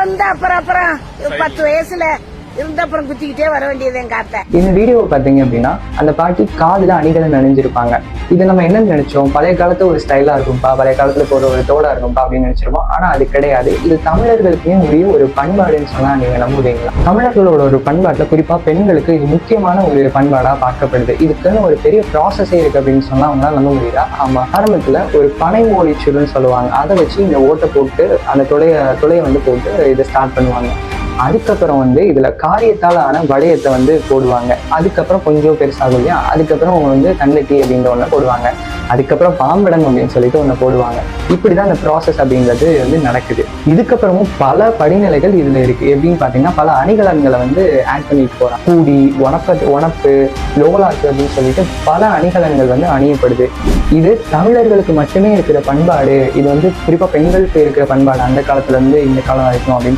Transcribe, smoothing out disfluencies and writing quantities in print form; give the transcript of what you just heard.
வந்து அப்புறம் 10 வயசுல இருந்த அப்புறம் குத்திக்கிட்டே வர வேண்டியது எங்க அத்தை. இந்த வீடியோ பாத்தீங்க அப்படின்னா அந்த பாட்டி காதுல அணிகளை நனைஞ்சிருப்பாங்க. இது நம்ம என்ன நினைச்சோம், பழைய காலத்துல ஒரு ஸ்டைலா இருக்கும்பா, பழைய காலத்துல போற ஒரு தோடா இருக்கும்பா அப்படின்னு நினைச்சிருப்போம். ஆனா அது கிடையாது. இது தமிழர்களுக்குமே உரிய ஒரு பண்பாடுன்னு சொன்னா நீங்க நம்புவீங்களா? தமிழர்களோட ஒரு பண்பாட்டுல குறிப்பா பெண்களுக்கு இது முக்கியமான ஒரு பண்பாடா பார்க்கப்படுது. இதுக்குன்னு ஒரு பெரிய ப்ராசஸே இருக்கு அப்படின்னு சொன்னா அவங்களால நம்ப முடியுதா? ஆமா, ஆரம்பத்துல ஒரு பனை ஓலைச்சுருன்னு சொல்லுவாங்க. அதை வச்சு இந்த ஓட்டை போட்டு அந்த துளைய வந்து போட்டு இதை ஸ்டார்ட் பண்ணுவாங்க. அதுக்கப்புறம் வந்து இதுல காரியத்தால் ஆன வளையத்தை வந்து போடுவாங்க. அதுக்கப்புறம் கொஞ்சம் பெருசாகும் இல்லையா, அதுக்கப்புறம் அவங்க வந்து கண்ணட்டி அப்படின்ற ஒண்ணு போடுவாங்க. அதுக்கப்புறம் பாம்படம் அப்படின்னு சொல்லிட்டு ஒண்ணு போடுவாங்க. இப்படிதான் அந்த ப்ராசஸ் அப்படிங்கிறது வந்து நடக்குது. இதுக்கப்புறமும் பல படிநிலைகள் இதுல இருக்கு. எப்படின்னு பாத்தீங்கன்னா பல அணிகலன்களை வந்து ஆட் பண்ணிட்டு போறாங்க. கூடி, உணப்பு, லோலாக்கு அப்படின்னு சொல்லிட்டு பல அணிகலன்கள் வந்து அணியப்படுது. இது தமிழர்களுக்கு மட்டுமே இருக்கிற பண்பாடு. இது வந்து குறிப்பா பெண்களுக்கு இருக்கிற பண்பாடு அந்த காலத்துல இருந்து இந்த காலம் வரைக்கும் அப்படின்னு